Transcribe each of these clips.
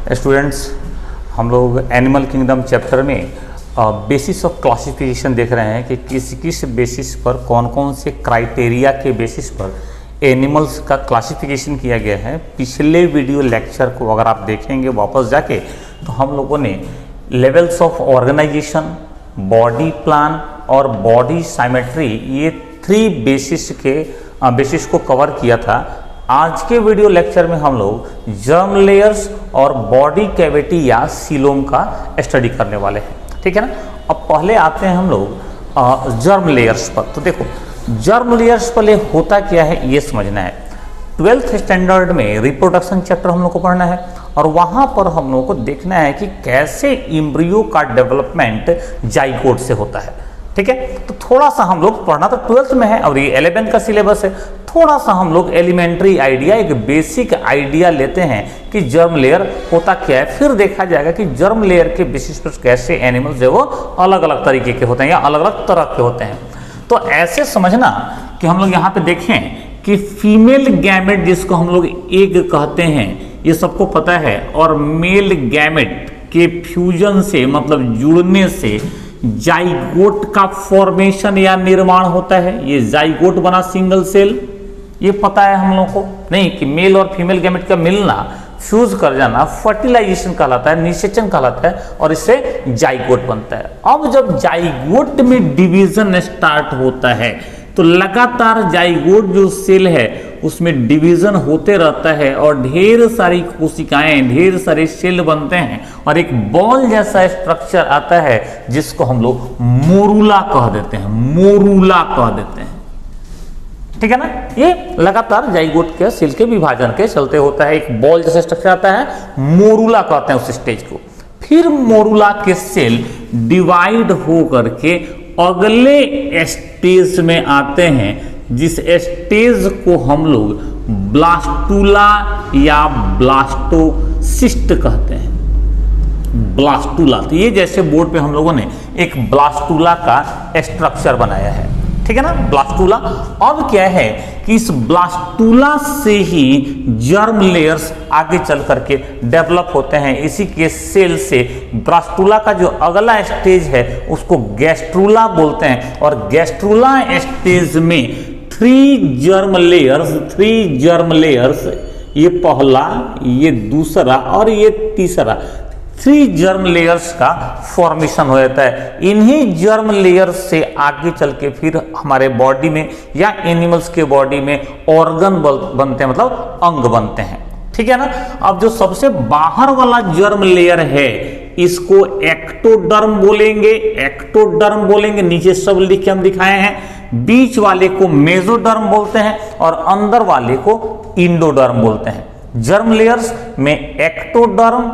Students, हम लोग animal kingdom chapter में बेसिस ऑफ क्लासिफिकेशन देख रहे हैं कि किस किस बेसिस पर कौन कौन से क्राइटेरिया के बेसिस पर एनिमल्स का क्लासिफिकेशन किया गया है। पिछले वीडियो लेक्चर को अगर आप देखेंगे वापस जाके तो हम लोगों ने levels of organisation, body plan और बॉडी साइमेट्री, ये 3 बेसिस को कवर किया था। आज के वीडियो लेक्चर में हम लोग जर्म लेयर्स और बॉडी कैविटी या सीलोम का स्टडी करने वाले हैं, ठीक है ना। अब पहले आते हैं हम लोग जर्म लेयर्स पर। तो देखो, जर्म लेयर्स पहले होता क्या है ये समझना है। 12th स्टैंडर्ड में रिप्रोडक्शन चैप्टर हम लोग को पढ़ना है और वहाँ पर हम लोग को देखना है कि कैसे एम्ब्रियो का डेवलपमेंट जाइगोट से होता है, ठीक है। तो थोड़ा सा हम लोग पढ़ना तो 12th में है और ये 11th का सिलेबस है। थोड़ा सा हम लोग एलिमेंट्री आइडिया, एक बेसिक आइडिया लेते हैं कि जर्म लेयर होता क्या है। फिर देखा जाएगा कि जर्म लेयर के बेसिस पर कैसे एनिमल्स जो वो अलग अलग तरीके के होते हैं या अलग अलग तरह के होते हैं। तो ऐसे समझना कि हम लोग यहाँ पे देखें कि फीमेल गैमेट जिसको हम लोग एग कहते हैं, ये सबको पता है, और मेल गैमेट के फ्यूजन से मतलब जुड़ने से जाइगोट का फॉर्मेशन या निर्माण होता है। ये जाइगोट बना सिंगल सेल, ये पता है हम लोग को नहीं कि मेल और फीमेल गैमेट का मिलना, फ्यूज कर जाना फर्टिलाइजेशन कहलाता है, निषेचन कहलाता है और इससे जाइगोट बनता है। अब जब जाइगोट में डिवीजन स्टार्ट होता है तो लगातार जाइगोट जो सेल है उसमें डिवीजन होते रहता है और ढेर सारी कोशिकाएं, ढेर सारे सेल बनते हैं और एक बॉल जैसा स्ट्रक्चर आता है जिसको हम लोग मोरूला कह देते हैं, मोरूला कह देते हैं, ठीक है ना। ये लगातार जाइगोट के सेल के विभाजन के चलते होता है, एक बॉल जैसा स्ट्रक्चर आता है, मोरूला कहते हैं उस स्टेज को। फिर मोरूला के सेल डिवाइड हो करके अगले स्टेज में आते हैं, जिस स्टेज को हम लोग ब्लास्टूला या ब्लास्टोसिस्ट कहते हैं। ब्लास्टूला, तो ये जैसे बोर्ड पे हम लोगों ने एक ब्लास्टूला का स्ट्रक्चर बनाया है, ठीक है ना, ब्लास्टूला। अब क्या है कि इस ब्लास्टूला से ही जर्म लेयर्स आगे चल करके डेवलप होते हैं। इसी के सेल से ब्लास्टूला का जो अगला स्टेज है उसको गैस्ट्रूला बोलते हैं और गैस्ट्रूला स्टेज में 3 जर्म लेयर्स, ये पहला, ये दूसरा और ये तीसरा, 3 जर्म लेयर्स का फॉर्मेशन हो जाता है। इन्हीं जर्म लेयर्स से आगे चल के फिर हमारे बॉडी में या एनिमल्स के बॉडी में ऑर्गन बनते हैं, मतलब अंग बनते हैं, ठीक है ना। अब जो सबसे बाहर वाला जर्म लेयर है इसको एक्टोडर्म बोलेंगे, नीचे सब लिख के हम दिखाए हैं। बीच वाले को मेसोडर्म बोलते हैं और अंदर वाले को इंडोडर्म बोलते हैं। जर्म लेयर्स में एक्टोडर्म,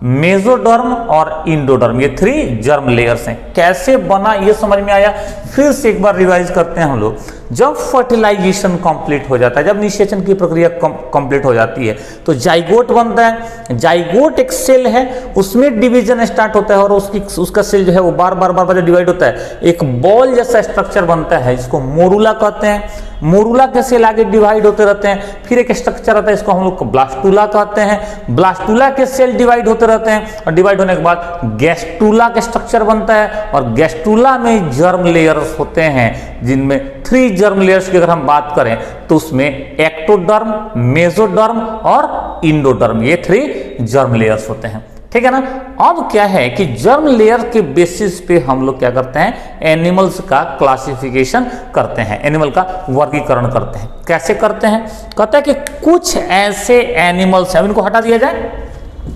मेसोडर्म और इंडोडर्म, ये 3 जर्म लेयर्स हैं। कैसे बना ये समझ में आया। फिर से एक बार रिवाइज करते हैं हम लोग। जब फर्टिलाइजेशन कंप्लीट हो जाता है, जब निषेचन की प्रक्रिया कंप्लीट हो जाती है तो जाइगोट बनता है। जाइगोट एक सेल है, उसमें डिवीजन स्टार्ट होता है और उसका सेल जो है वो बार बार डिवाइड होता है, एक बॉल जैसा स्ट्रक्चर बनता है जिसको मोरूला कहते हैं। मोरूला के सेल आगे डिवाइड होते रहते हैं, फिर एक स्ट्रक्चर आता है इसको हम लोग ब्लास्टूला कहते हैं। ब्लास्टूला के सेल डिवाइड होते रहते हैं और डिवाइड होने के बाद गैस्ट्रूला का स्ट्रक्चर बनता है और गैस्ट्रूला में जर्म लेयर्स होते हैं, जिनमें 3 जर्म लेयर्स की अगर हम बात करें तो उसमें एक्टोडर्म, मेसोडर्म और इंडोडर्म, ये 3 जर्म लेयर्स होते हैं, ठीक है ना। अब क्या है कि जर्म लेयर के बेसिस पे हम लोग क्या करते हैं, एनिमल्स का क्लासिफिकेशन करते हैं, एनिमल का वर्गीकरण करते हैं। कैसे करते हैं, कहते हैं कि कुछ ऐसे एनिमल्स हैं, अब इनको हटा दिया जाए,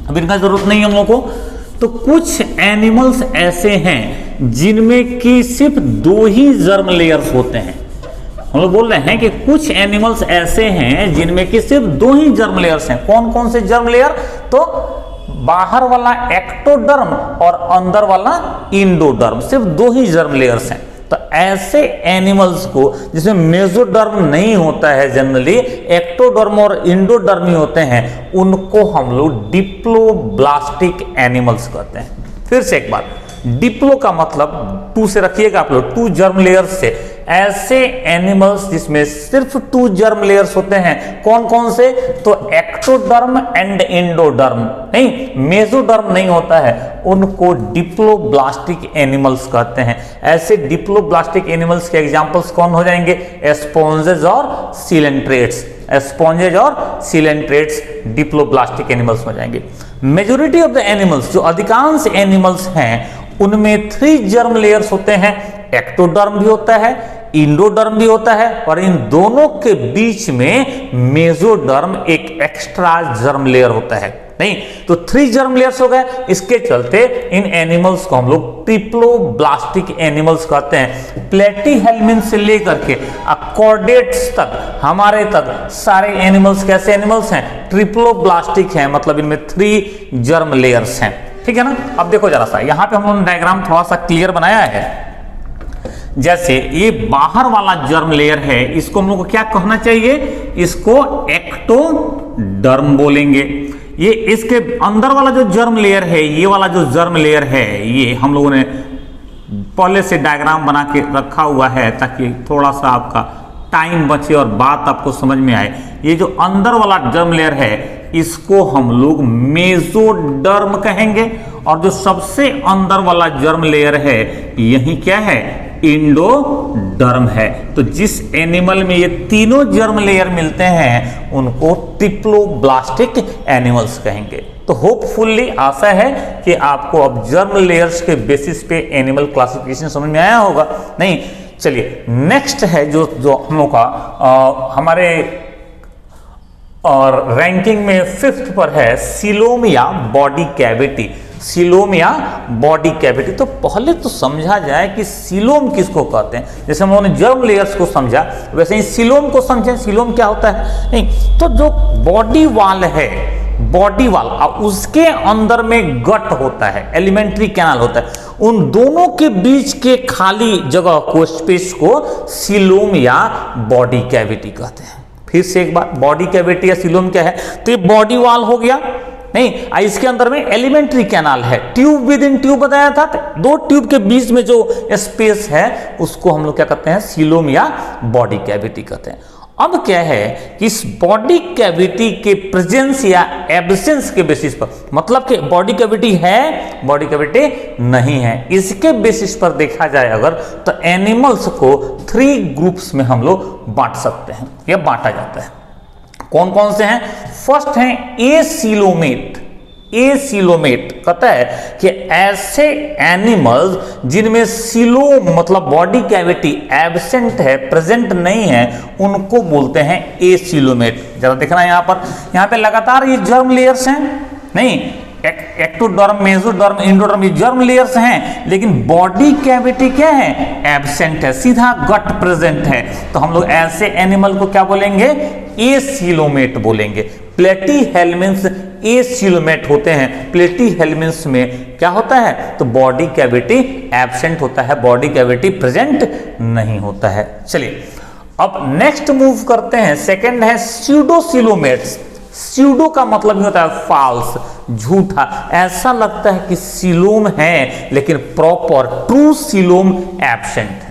अब इनका जरूरत नहीं है हम लोग को। तो कुछ एनिमल्स ऐसे हैं जिनमें कि सिर्फ 2 ही जर्म लेयर्स होते हैं। हम लोग बोल रहे हैं कि कुछ एनिमल्स ऐसे हैं जिनमें कि सिर्फ 2 ही जर्म लेयर्स हैं। कौन कौन से जर्म लेयर, तो बाहर वाला एक्टोडर्म और अंदर वाला इंडोडर्म, सिर्फ 2 ही जर्म लेयर्स हैं। तो ऐसे एनिमल्स को जिसमें मेसोडर्म नहीं होता है, जनरली एक्टोडर्म और इंडोडर्म ही होते हैं, उनको हम लोग डिप्लोब्लास्टिक एनिमल्स कहते हैं। फिर से एक बार, डिप्लो का मतलब 2 से रखिएगा आप लोग, 2 जर्म लेयर्स से ऐसे एनिमल्स जिसमें सिर्फ 2 जर्म लेयर्स होते हैं, कौन कौन से? तो एक्टोडर्म एंड एंडोडर्म, नहीं मेसोडर्म नहीं होता है, उनको डिप्लोब्लास्टिक एनिमल्स कहते हैं। ऐसे डिप्लोब्लास्टिक एनिमल्स के एग्जांपल्स कौन हो जाएंगे? स्पॉन्जेस और सिलेंट्रेट्स। स्पॉन्जेज और सिलेंट्रेट्स डिप्लोब्लास्टिक एनिमल्स हो जाएंगे। मेजॉरिटी ऑफ द एनिमल्स, जो अधिकांश एनिमल्स हैं, उनमें 3 जर्म लेयर्स होते हैं। एक्टोडर्म भी होता है, इंडोडर्म भी होता है, और इन दोनों के बीच में मेसोडर्म एक एक्स्ट्रा जर्म लेयर होता है। नहीं तो 3 जर्म लेयर्स हो गए। इसके चलते इन एनिमल्स को हम लोग ट्रिप्लोब्लास्टिक एनिमल्स कहते हैं। प्लेटीहेल्मिन्थ से लेकर के अकॉर्डेट्स तक, हमारे तक सारे एनिमल्स कैसे एनिमल्स हैं? ट्रिप्लोब्लास्टिक हैं, मतलब इनमें 3 जर्म लेयर्स हैं। ठीक है ना। अब देखो जरा सा, यहां पे हम लोगों ने डायग्राम थोड़ा सा क्लियर बनाया है। जैसे ये बाहर वाला जर्म लेयर है, इसको हम लोग को क्या कहना चाहिए? इसको एक्टोडर्म बोलेंगे। ये इसके अंदर वाला जो जर्म लेयर है, ये वाला जो जर्म लेयर है, ये हम लोगों ने पहले से डायग्राम बना के रखा हुआ है ताकि थोड़ा सा आपका टाइम बचे और बात आपको समझ में आए। ये जो अंदर वाला जर्म लेयर है, इसको हम लोग मेसोडर्म कहेंगे, और जो सबसे अंदर वाला जर्म लेयर है, यही क्या है? इंडोडर्म है। तो जिस एनिमल में ये तीनों जर्म लेयर मिलते हैं, उनको ट्रिप्लोब्लास्टिक एनिमल्स कहेंगे। तो होपफुली आशा है कि आपको अब जर्म लेयर्स के बेसिस पे एनिमल क्लासिफिकेशन समझ में आया होगा। नहीं, चलिए नेक्स्ट है जो हम लोग का हमारे और रैंकिंग में 5th पर है, सीलोम या बॉडी कैविटी। सीलोम या बॉडी कैविटी। तो पहले तो समझा जाए कि सीलोम किसको कहते हैं। जैसे हम लोगों ने जर्म लेयर्स को समझा, वैसे ही सीलोम को समझें। सीलोम क्या होता है? नहीं तो जो बॉडी वाल है, बॉडी वाल, उसके अंदर में गट होता है, एलिमेंट्री कैनाल होता है, उन दोनों के बीच के खाली जगह को, स्पेस को सीलोम या बॉडी कैविटी कहते हैं। फिर से एक बार, बॉडी कैविटी या सीलोम क्या है? तो ये बॉडी वाल हो गया। नहीं, इसके अंदर में एलिमेंट्री कैनाल है, ट्यूब विद इन ट्यूब बताया था। 2 ट्यूब के बीच में जो स्पेस है, उसको हम लोग क्या कहते हैं? सीलोम या बॉडी कैविटी कहते हैं। अब क्या है कि इस बॉडी कैविटी के प्रेजेंस या एब्सेंस के बेसिस पर, मतलब कि बॉडी कैविटी है, बॉडी कैविटी नहीं है, इसके बेसिस पर देखा जाए अगर, तो एनिमल्स को 3 ग्रुप्स में हम लोग बांट सकते हैं या बांटा जाता है। कौन कौन से हैं? फर्स्ट है एसीलोमेट। एसीलोमेट कहता है कि ऐसे एनिमल्स जिनमें सीलोम मतलब बॉडी कैविटी एब्सेंट है, प्रेजेंट नहीं है, उनको बोलते हैं एसीलोमेट। जरा देखना यहां पर, यहां पे लगातार ये जर्म लेयर्स हैं। नहीं, एक्टोडर्म, मेसोडर्म, इंडोडर्म, ये जर्म लेयर्स हैं, लेकिन बॉडी कैविटी क्या है? एब्सेंट है, सीधा गट प्रेजेंट है। तो हम लोग ऐसे एनिमल को क्या बोलेंगे? एसीलोमेट बोलेंगे। प्लेटीहेल्मिन्थ एसीलोमेट होते हैं। प्लेटीहेल्मिन्थ में क्या होता है? तो बॉडी कैविटी एब्सेंट होता है, बॉडी कैविटी प्रेजेंट नहीं होता है। चलिए अब नेक्स्ट मूव करते हैं। सेकंड है स्यूडोसीलोमेट्स। स्यूडो का मतलब ही होता है फॉल्स, झूठा। ऐसा लगता है कि सीलोम है, लेकिन प्रॉपर ट्रू सीलोम एब्सेंट है।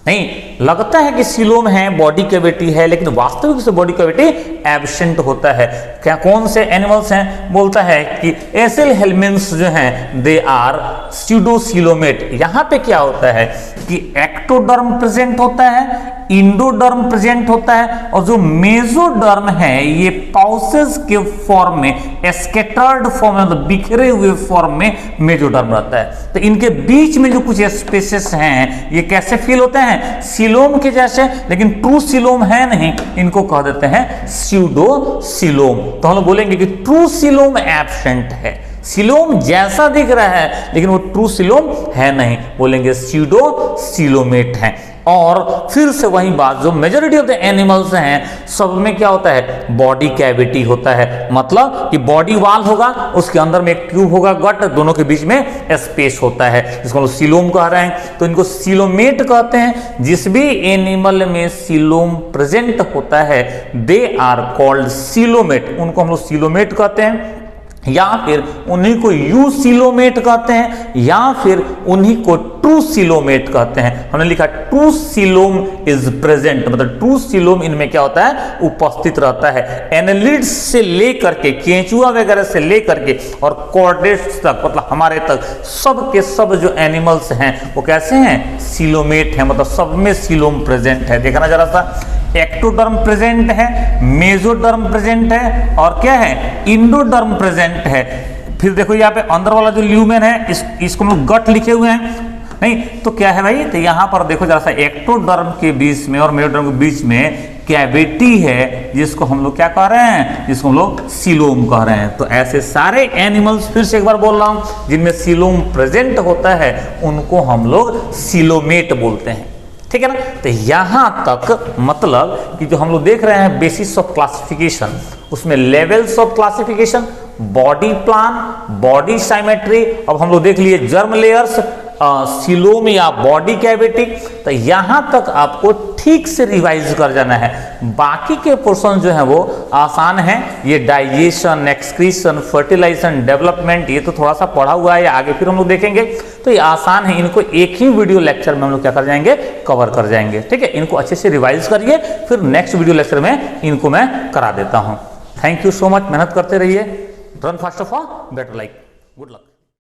नहीं, लगता है कि सीलोम है, बॉडी कैविटी है, लेकिन वास्तविक से बॉडी कैविटी एब्सेंट होता है। क्या कौन से एनिमल्स हैं? बोलता है कि एसेल हेल्मिन्स जो हैं, दे आर स्यूडोसीलोमेट। यहां पे क्या होता है कि एक्टोडर्म प्रेजेंट होता है, इंडोडर्म प्रेजेंट होता है, और जो मेसोडर्म है ये पाउसेस के फॉर्म में, स्कैटर्ड फॉर्म में, मतलब बिखरे हुए फॉर्म में मेसोडर्म रहता है। तो इनके बीच में जो कुछ स्पेसेस हैं, ये कैसे फील होते हैं? सीलोम के जैसे, लेकिन ट्रू सीलोम है नहीं, इनको कह देते हैं स्यूडोसीलोम। तो हम लोग बोलेंगे कि ट्रू सीलोम एब्सेंट है, सीलोम जैसा दिख रहा है लेकिन वो ट्रू सीलोम है नहीं, बोलेंगे स्यूडोसीलोमेट है। और फिर से वही बात, जो मेजॉरिटी ऑफ द एनिमल्स हैं, सब में क्या होता है? बॉडी कैविटी होता है। मतलब कि बॉडी वाल होगा, उसके अंदर में एक ट्यूब होगा, गट, दोनों के बीच में स्पेस होता है, जिसको हम सीलोम कह रहे हैं। तो इनको सीलोमेट कहते हैं। जिस भी एनिमल में सीलोम प्रेजेंट होता है, दे आर कॉल्ड सीलोमेट, उनको हम लोग सीलोमेट कहते हैं, या फिर उन्हीं को यूसीलोमेट कहते हैं, या फिर उन्हीं को ट्रू ट्रू सीलोमेट कहते हैं। हमने लिखा ट्रू सीलोम इज प्रेजेंट, मतलब ट्रू सीलोम इनमें क्या होता है, उपस्थित रहता है। एनालिड्स से लेकर के, केंचुआ वगैरह से लेकर के और कॉर्डेट्स तक, मतलब हमारे तक, सब के सब जो एनिमल्स हैं वो कैसे हैं, सीलोमेट हैं, मतलब सब में सीलोम प्रेजेंट है। देखना जरा सा, एक्टोडर्म प्रेजेंट है, मेसोडर्म प्रेजेंट है और क्या है, इंडोडर्म प्रेजेंट है। फिर देखो यहाँ पे अंदर वाला जो ल्यूमेन है, इसको हम लोग गट लिखे हुए हैं, नहीं तो क्या है भाई, तो यहां पर देखो जरा सा, एक्टोडर्म के बीच में और मेसोडर्म के बीच में कैविटी है, जिसको हम लोग क्या कह रहे हैं, जिसको हम लोग सीलोम कह रहे हैं। तो ऐसे सारे एनिमल्स, फिर से एक बार बोल रहा हूं, जिनमें सीलोम प्रेजेंट होता है उनको हम लोग सीलोमेट बोलते हैं, ठीक है ना। तो यहां तक मतलब कि जो हम लोग देख रहे हैं बेसिस ऑफ क्लासिफिकेशन, उसमें levels of classification, body plan, body symmetry, अब हम लोग देख लिए जर्म लेयर्स, सीलोम या बॉडी कैविटी। तो यहां तक आपको ठीक से रिवाइज कर जाना है। बाकी के पोर्शन जो है वो आसान है, ये डाइजेशन, एक्सक्रीशन, फर्टिलाइजेशन, डेवलपमेंट, ये तो थोड़ा सा पढ़ा हुआ है, आगे फिर हम लोग देखेंगे। तो ये आसान है, इनको एक ही वीडियो लेक्चर में हम लोग क्या कर जाएंगे, कवर कर जाएंगे, ठीक है। इनको अच्छे से रिवाइज करिए, फिर नेक्स्ट वीडियो लेक्चर में इनको मैं करा देता हूं। थैंक यू सो मच, मेहनत करते रहिए, run fast for better life, good luck.